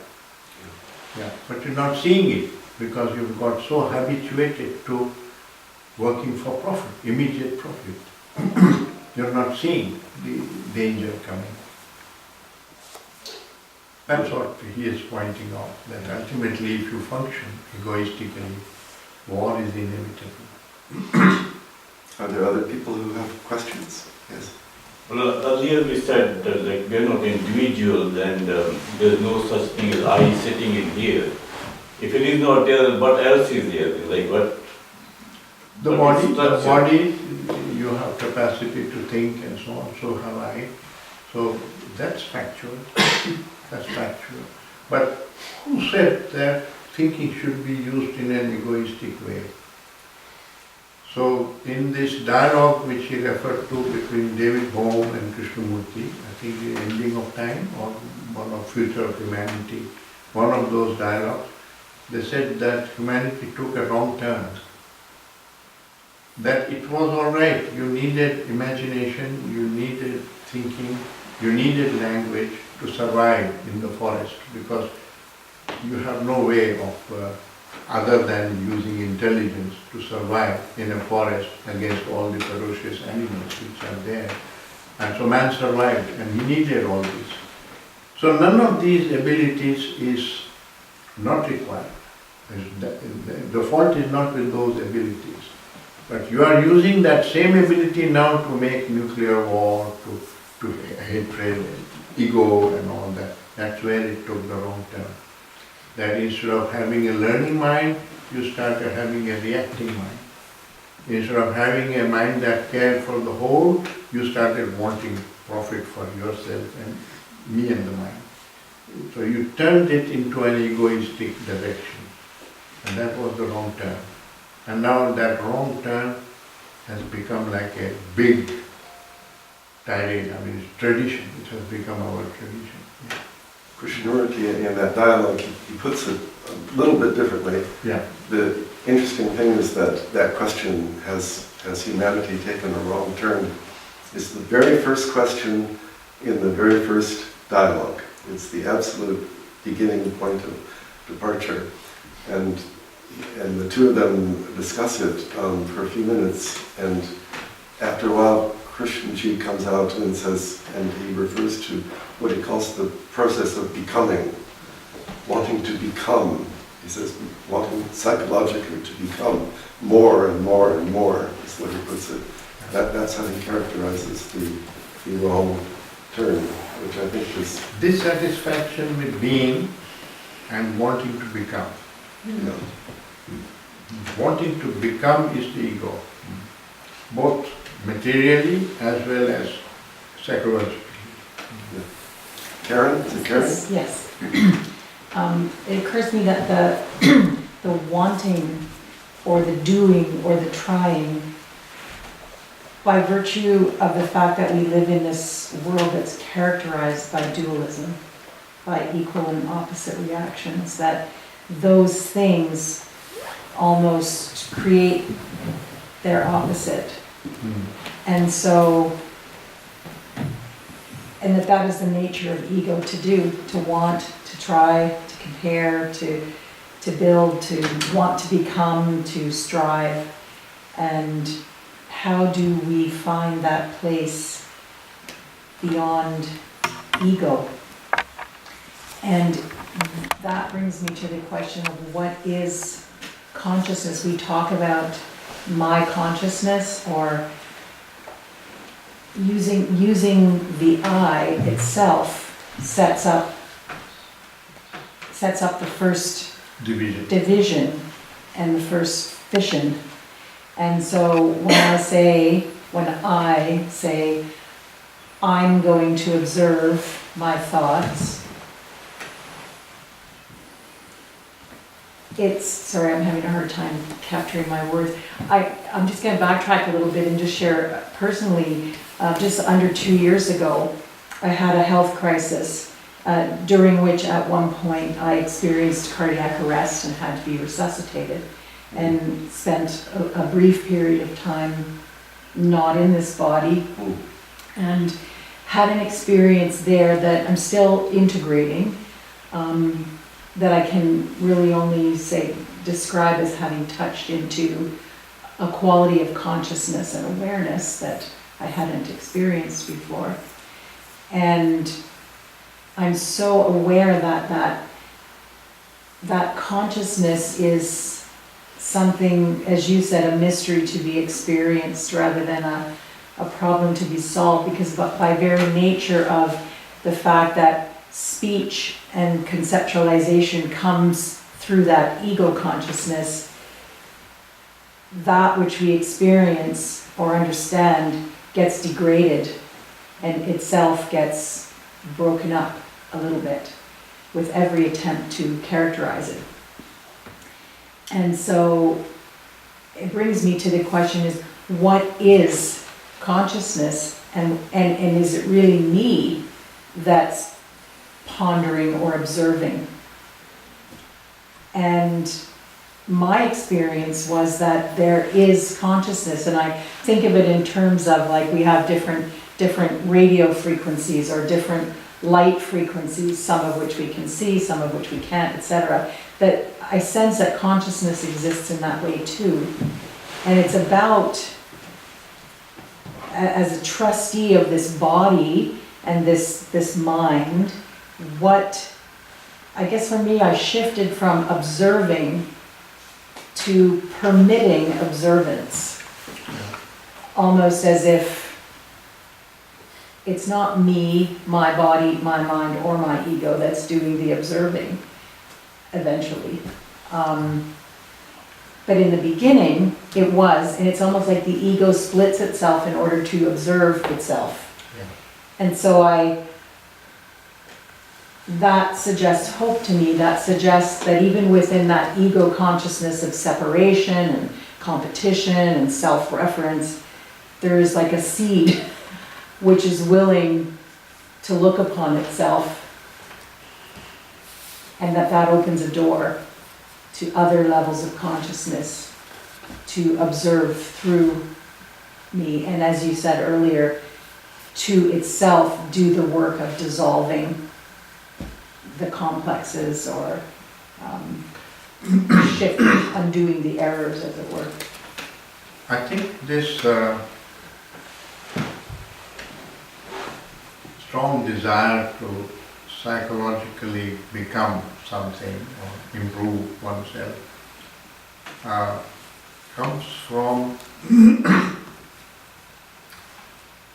Yeah, but you're not seeing it because you've got so habituated to working for profit, immediate profit. You're not seeing the danger coming. That's what he is pointing out, that ultimately if you function egoistically, war is inevitable. Are there other people who have questions? Yes. Well, earlier we said that like we are not individuals and there is no such thing as I sitting in here. If it is not there, what else is there? Like what? The What is body, you have capacity to think and so on, so have I. So that's factual, that's factual. But who said that thinking should be used in an egoistic way? So in this dialogue which he referred to between David Bohm and Krishnamurti, I think the ending of time or one of future of humanity, one of those dialogues, they said that humanity took a wrong turn. That it was all right, you needed imagination, you needed thinking, you needed language to survive in the forest, because you have no way of other than using intelligence to survive in a forest against all the ferocious animals which are there. And so man survived, and he needed all this. So none of these abilities is not required. The fault is not with those abilities. But you are using that same ability now to make nuclear war, to hatred, ego and all that. That's where it took the wrong turn. That instead of having a learning mind, you started having a reacting mind. Instead of having a mind that cared for the whole, you started wanting profit for yourself and me and the mind. So you turned it into an egoistic direction. And that was the wrong turn. And now that wrong turn has become like a big tirade, it's tradition, it has become our tradition. Yeah. Krishnamurti, in that dialogue, he puts it a little bit differently. Yeah. The interesting thing is that that question, has humanity taken a wrong turn, is the very first question in the very first dialogue. It's the absolute beginning point of departure. And the two of them discuss it for a few minutes, and after a while Krishnaji comes out and says, and he refers to what he calls the process of becoming, wanting to become. He says, wanting psychologically to become more and more and more, is what he puts it. That's how he characterizes the wrong turn, which I think is... Dissatisfaction with being and wanting to become. Yeah. Wanting to become is the ego, both materially as well as psychologically. Karen? Is it Karen? Yes. It occurs to me that the wanting or the doing or the trying, by virtue of the fact that we live in this world that's characterized by dualism, by equal and opposite reactions, that those things almost create their opposite. And so, and that is the nature of ego, to do, to want, to try, to compare, to build, to want to become, to strive. And how do we find that place beyond ego? And that brings me to the question of what is consciousness. We talk about my consciousness, or using the I itself sets up the first division and the first fission. And so when I say I'm going to observe my thoughts, sorry, I'm having a hard time capturing my words. I'm just going to backtrack a little bit and just share personally, just under 2 years ago, I had a health crisis, during which at one point I experienced cardiac arrest and had to be resuscitated, and spent a brief period of time not in this body, and had an experience there that I'm still integrating, that I can really only describe as having touched into a quality of consciousness and awareness that I hadn't experienced before. And I'm so aware that consciousness is something, as you said, a mystery to be experienced rather than a problem to be solved, because by very nature of the fact that speech and conceptualization comes through that ego consciousness, that which we experience or understand gets degraded and itself gets broken up a little bit with every attempt to characterize it. And so it brings me to the question is, what is consciousness, and is it really me that's pondering or observing? And my experience was that there is consciousness, and I think of it in terms of like we have different radio frequencies or different light frequencies, some of which we can see, some of which we can't, etc. That I sense that consciousness exists in that way too. And it's about, as a trustee of this body and this mind, what, I guess for me, I shifted from observing to permitting observance. Almost as if it's not me, my body, my mind, or my ego that's doing the observing eventually. But in the beginning, it was, and it's almost like the ego splits itself in order to observe itself. Yeah. And so that suggests hope to me. That suggests that even within that ego consciousness of separation and competition and self-reference, there is like a seed which is willing to look upon itself, and that opens a door to other levels of consciousness to observe through me, and as you said earlier, to itself do the work of dissolving the complexes or undoing the errors, as it were. I think this strong desire to psychologically become something or improve oneself comes from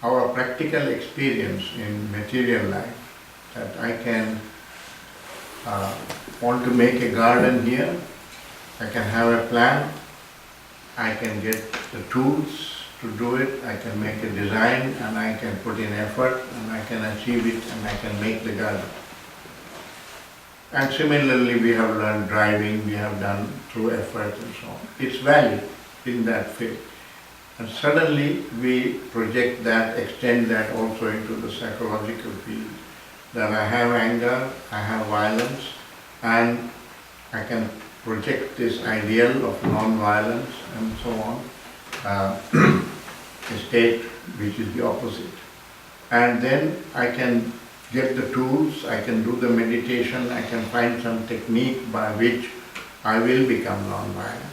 our practical experience in material life, that I can want to make a garden here, I can have a plan, I can get the tools to do it, I can make a design and I can put in effort and I can achieve it and I can make the garden. And similarly we have learned driving, we have done through effort and so on. It's valid in that field. And suddenly we project that, extend that also into the psychological field. That I have anger, I have violence, and I can project this ideal of non-violence and so on. A state which is the opposite. And then I can get the tools, I can do the meditation, I can find some technique by which I will become non-violent.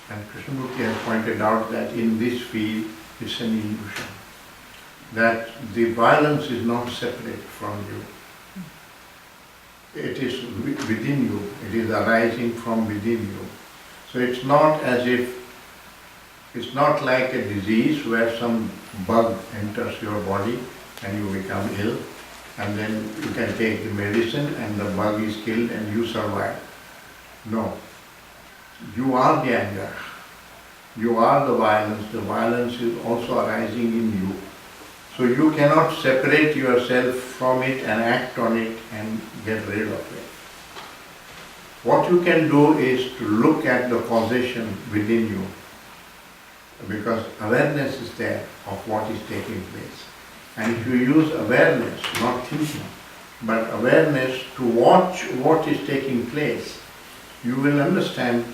And Krishnamurti has pointed out that in this field it's an illusion. That the violence is not separate from you. it is within you, it is arising from within you. So it's not as if, it's not like a disease where some bug enters your body and you become ill, and then you can take the medicine and the bug is killed and you survive. No. You are the anger. You are the violence is also arising in you. So you cannot separate yourself from it and act on it and get rid of it. What you can do is to look at the causation within you, because awareness is there of what is taking place. And if you use awareness, not thinking, but awareness to watch what is taking place, you will understand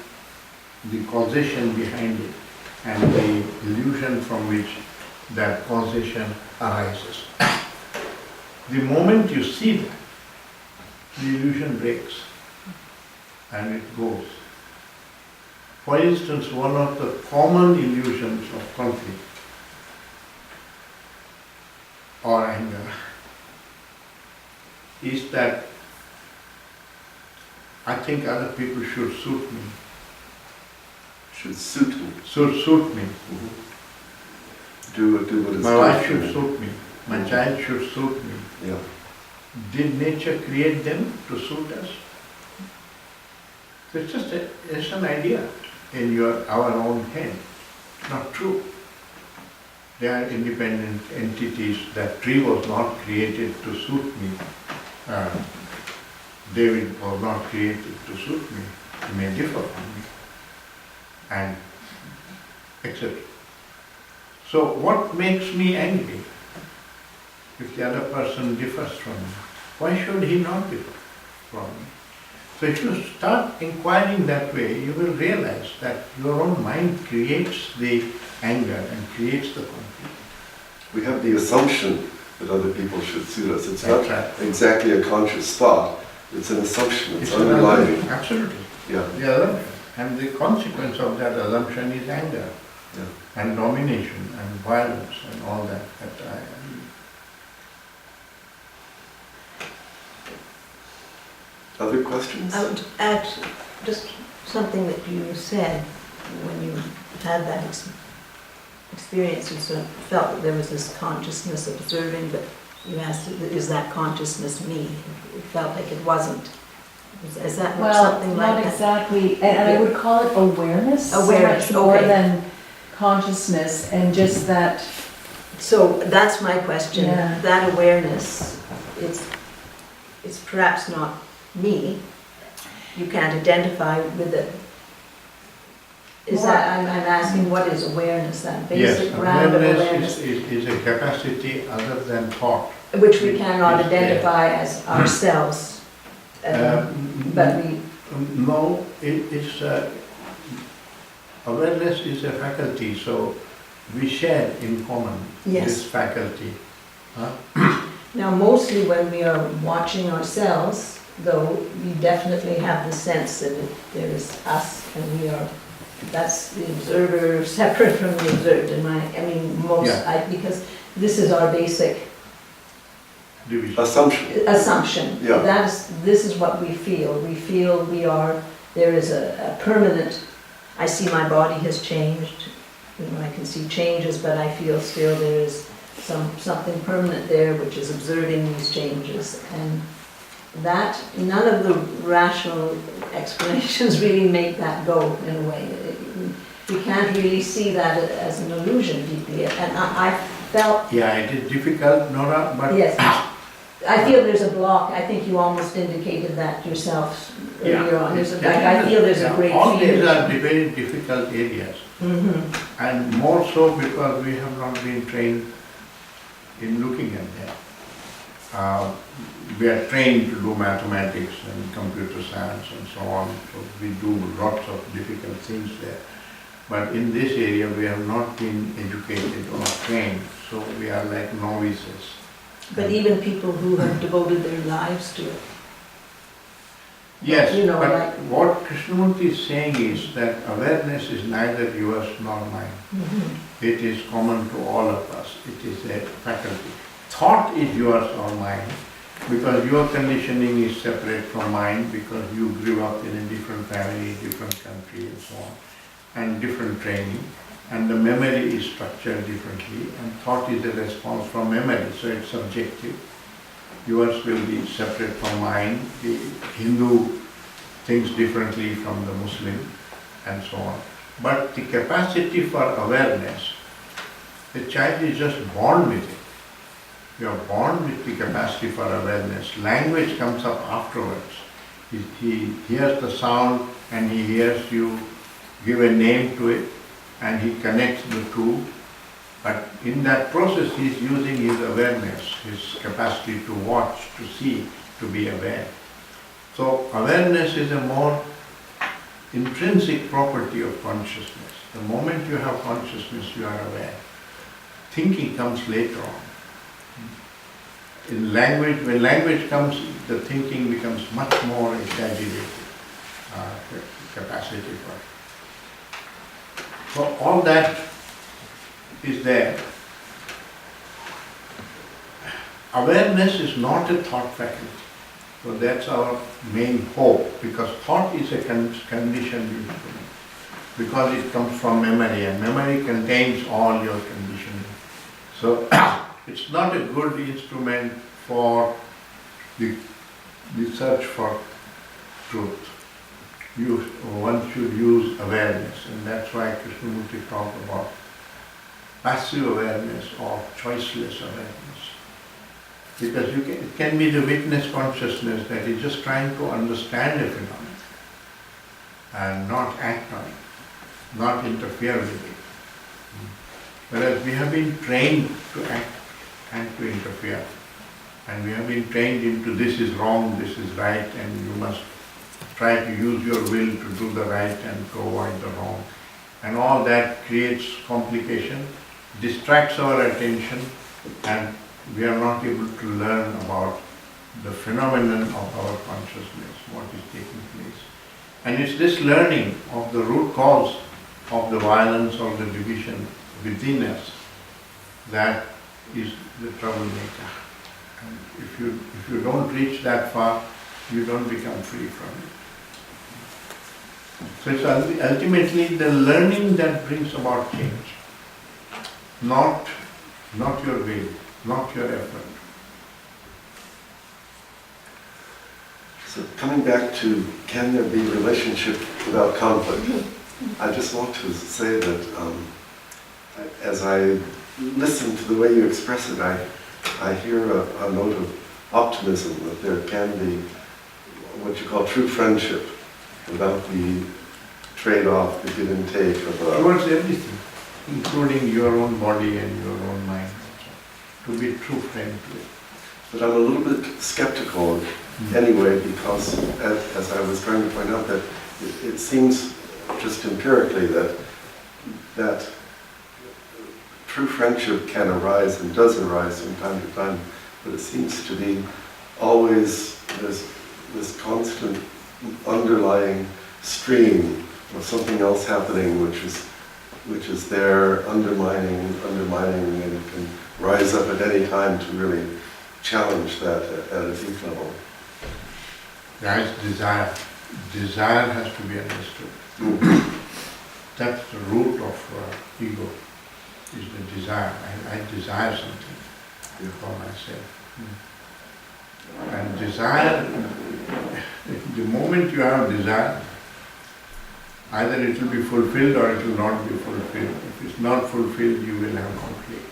the causation behind it and the illusion from which that causation arises. The moment you see that, the illusion breaks and it goes. For instance, one of the common illusions of conflict or anger is that I think other people should suit me. Should suit me. Should suit me. Do what is My wife good for should suit me. My child should suit me. Yeah. Did nature create them to suit us? So it's an idea in our own head. Not true. They are independent entities. That tree was not created to suit me. David was not created to suit me. He may differ from me. And etc. So what makes me angry if the other person differs from me? Why should he not differ from me? So if you start inquiring that way, you will realize that your own mind creates the anger and creates the conflict. We have the assumption that other people should suit us. It's That's not right. exactly a conscious thought. It's an assumption. It's an underlying. assumption, absolutely. Yeah. The assumption. And the consequence of that assumption is anger Yeah. and domination and violence and all that. Other questions? I would add just something that you said when you had that experience. You sort of felt that there was this consciousness observing, but you asked, is that consciousness me? It felt like it wasn't. Is that something like that? Well, not exactly, and I would call it awareness. Awareness, so much more okay. than consciousness, and just that. So that's my question. Yeah. That awareness, it's perhaps not me. You can't identify with it. Is Well, that, I'm asking, what is awareness, that Yes, basic ground of awareness awareness, is a capacity other than thought. which we cannot Is there. identify as ourselves, but we, No, awareness is a faculty, so we share in common Yes. this faculty. now mostly when we are watching ourselves, though, we definitely have the sense that there is us and we are, that's the observer separate from the observed in my, I mean, Yeah. because this is our basic Division. assumption. Yeah. This is what we feel. We feel there is a permanent, I see my body has changed, I can see changes, but I feel still there is something permanent there which is observing these changes. And that, none of the rational explanations really make that go in a way. We can't really see that as an illusion deeply. And I felt, Yeah, it is difficult, Nora, but yes, I feel there's a block. I think you almost indicated that yourself earlier on. I feel there's a great all these feeling. are very difficult areas, and more so because we have not been trained in looking at them. We are trained to do mathematics and computer science and so on, so we do lots of difficult things there. But in this area we have not been educated or trained, so we are like novices. But even people who have devoted their lives to it. Yes, You know, but like- what Krishnamurti is saying is that awareness is neither yours nor mine. It is common to all of us. It is a faculty. Thought is yours or mine, Because your conditioning is separate from mine, because you grew up in a different family, different country and so on, and different training, and the memory is structured differently, and thought is a response from memory, so it's subjective. Yours will be separate from mine. The Hindu thinks differently from the Muslim, and so on. But the capacity for awareness, the child is just born with it. You are born with the capacity for awareness. Language comes up afterwards. He hears the sound and he hears you give a name to it and he connects the two. But in that process he is using his awareness, his capacity to watch, to see, to be aware. So awareness is a more intrinsic property of consciousness. The moment you have consciousness, you are aware. Thinking comes later on. In language, when language comes, the thinking becomes much more exaggerated, capacity for it. So all that is there. Awareness is not a thought faculty. So that's our main hope, because thought is a conditioned instrument, because it comes from memory, and memory contains all your conditioning. So it's not a good instrument for the search for truth. One should use awareness, and that's why Krishnamurti talked about passive awareness or choiceless awareness. Because it can be the witness consciousness that is just trying to understand a phenomenon and not act on it, not interfere with it. Whereas we have been trained to act and to interfere. And we have been trained into this is wrong, this is right, and you must try to use your will to do the right and to avoid the wrong. And all that creates complication, distracts our attention, and we are not able to learn about the phenomenon of our consciousness, what is taking place. And it's this learning of the root cause of the violence or the division within us that is the troublemaker. And if you don't reach that far, you don't become free from it. So it's ultimately the learning that brings about change, not your will, not your effort. So coming back to, can there be relationship without conflict? I just want to say that as I listen to the way you express it, I hear a note of optimism that there can be what you call true friendship without the trade-off, the give and take of Towards everything, including your own body and your own mind. To be true friend to it. But I'm a little bit skeptical anyway, because as I was trying to point out, that it seems just empirically that true friendship can arise and does arise from time to time, but it seems to be always this constant underlying stream of something else happening, which is there undermining, and it can rise up at any time to really challenge that at a deep level. There is desire. Desire has to be understood. That's the root of ego, is the desire. I desire something for myself. And desire, the moment you have desire, either it will be fulfilled or it will not be fulfilled. If it's not fulfilled, you will have conflict.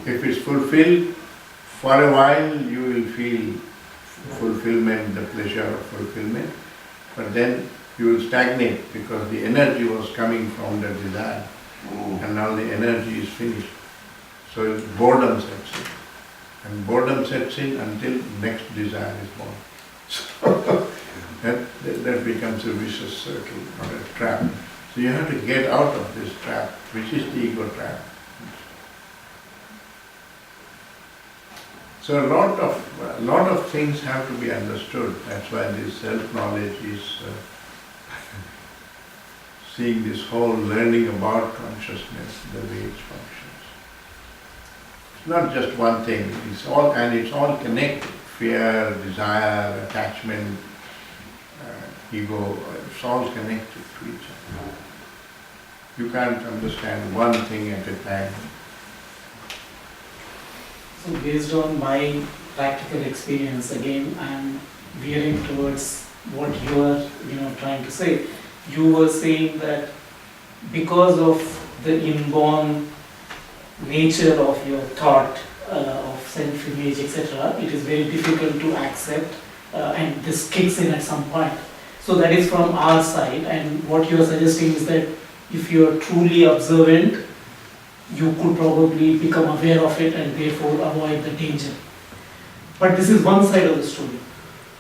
If it's fulfilled, for a while you will feel fulfillment, the pleasure of fulfillment, but then you will stagnate because the energy was coming from the desire, and now the energy is finished. So boredom sets in, and boredom sets in until next desire is born. So that becomes a vicious circle or a trap. So you have to get out of this trap, which is the ego trap. So a lot of things have to be understood. That's why this self-knowledge is seeing this whole learning about consciousness, the way it functions. It's not just one thing. It's all connected. fear, desire, attachment, ego, it's all connected to each other. You can't understand one thing at a time. So based on my practical experience, again, I'm veering towards what you are, trying to say. You were saying that because of the inborn nature of your thought, of self-image, etc., it is very difficult to accept, and this kicks in at some point. So that is from our side, and what you are suggesting is that if you are truly observant, you could probably become aware of it and therefore avoid the danger. But this is one side of the story.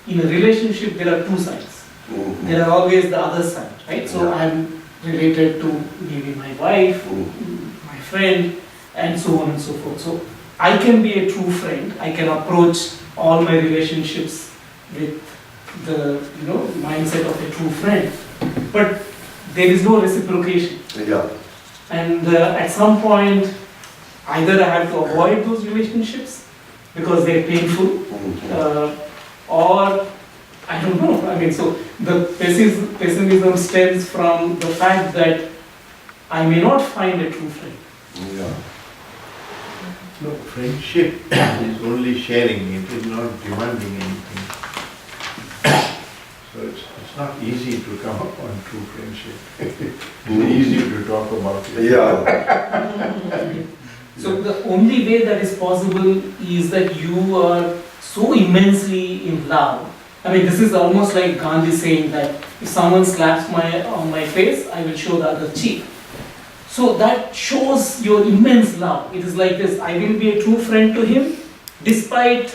In a relationship, there are two sides. Mhm. There are always the other side, right? So Yeah. I'm related to maybe my wife, Mhm. my friend, and so on and so forth. So I can be a true friend. I can approach all my relationships with the mindset of a true friend. But there is no reciprocation. Yeah. And at some point, either I have to avoid those relationships because they're painful, Mhm. or I don't know. I mean, so the pessimism stems from the fact that I may not find a true friend. Yeah. No, friendship is only sharing, it is not demanding anything. So it's not easy to come upon true friendship. It's easy to talk about it. Yeah. So the only way that is possible is that you are so immensely in love. I mean, this is almost like Gandhi saying that if someone slaps on my face, I will show the other cheek. So that shows your immense love. It is like this: I will be a true friend to him, despite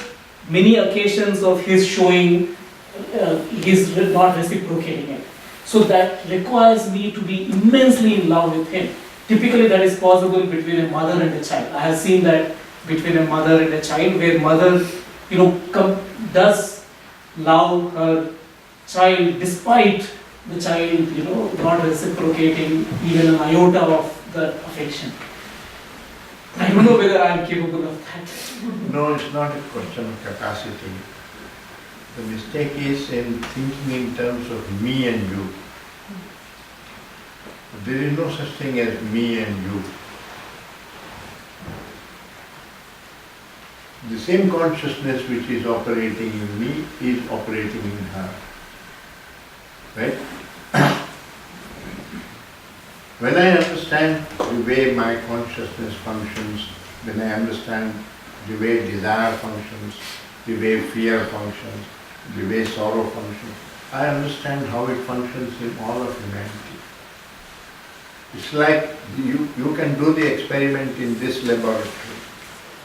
many occasions of his showing he's not reciprocating it. So that requires me to be immensely in love with him. Typically that is possible between a mother and a child. I have seen that between a mother and a child, where mother, does love her child despite the child, not reciprocating even an iota of that affection. I don't know whether I am capable of that. No, it's not a question of capacity. The mistake is in thinking in terms of me and you. There is no such thing as me and you. The same consciousness which is operating in me is operating in her. Right? When I understand the way my consciousness functions, when I understand the way desire functions, the way fear functions, the way sorrow functions, I understand how it functions in all of humanity. It's like you can do the experiment in this laboratory,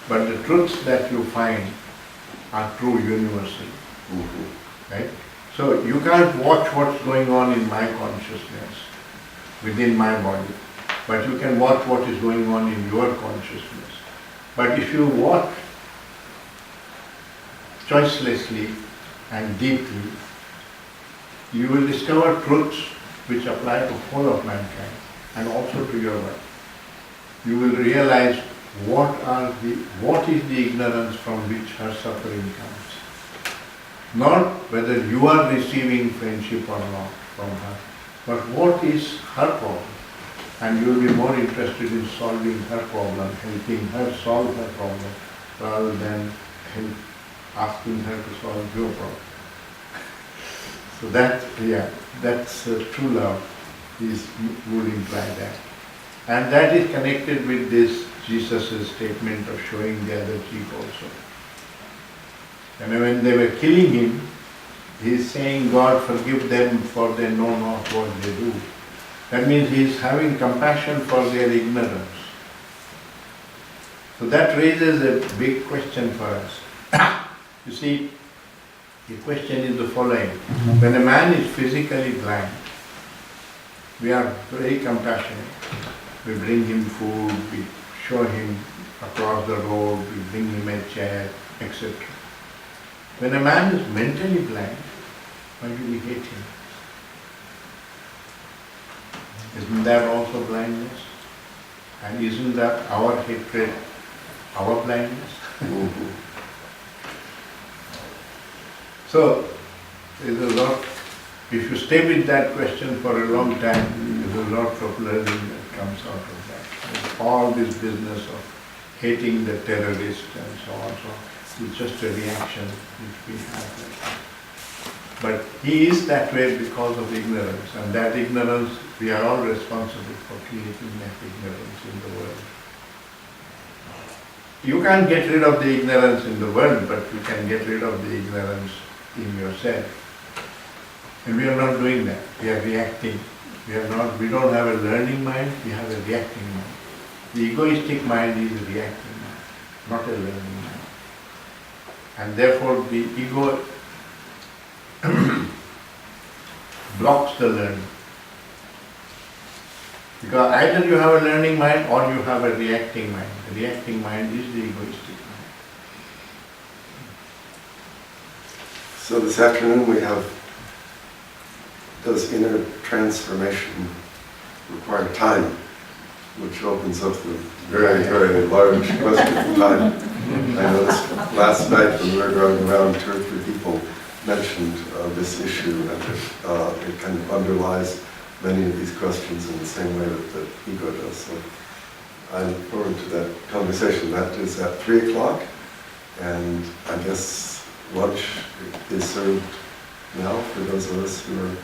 but the truths that you find are true universally. Mhm. Right? So you can't watch what's going on in my consciousness within my body, but you can watch what is going on in your consciousness. But if you watch choicelessly and deeply, you will discover truths which apply to whole of mankind and also to your life. You will realize what is the ignorance from which her suffering comes. Not whether you are receiving friendship or not from her, but what is her problem. And you will be more interested in solving her problem, helping her solve her problem, rather than asking her to solve your problem. So that's true love would imply that. And that is connected with this Jesus' statement of showing the other cheek also. And when they were killing him, he is saying, God forgive them for they know not what they do. That means he is having compassion for their ignorance. So that raises a big question for us. You see, the question is the following. When a man is physically blind, we are very compassionate. We bring him food, we show him across the road, we bring him a chair, etc. When a man is mentally blind, why do we hate him? Isn't that also blindness? And isn't that our hatred, our blindness? Mhm. So, there's a lot, if you stay with that question for a long time, there's a lot of learning that comes out of that. There's all this business of hating the terrorist and so on, so it's just a reaction which we have. But he is that way because of ignorance, and that ignorance, we are all responsible for creating that ignorance in the world. You can't get rid of the ignorance in the world, but you can get rid of the ignorance in yourself. And we are not doing that. We are reacting. We don't have a learning mind, we have a reacting mind. The egoistic mind is a reacting mind, not a learning mind. And therefore the ego blocks the learning. Because either you have a learning mind or you have a reacting mind. The reacting mind is the egoistic mind. So this afternoon we have, does inner transformation require time? Which opens up the very, very large question of time. I noticed last night when we were going around, 2 or 3 people mentioned this issue, and it kind of underlies many of these questions in the same way that the ego does. So I look forward to that conversation. That is at 3 o'clock, and I guess lunch is served now for those of us who are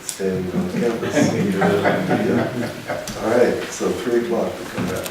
staying on campus. Yeah. All right, so 3 o'clock, we come back.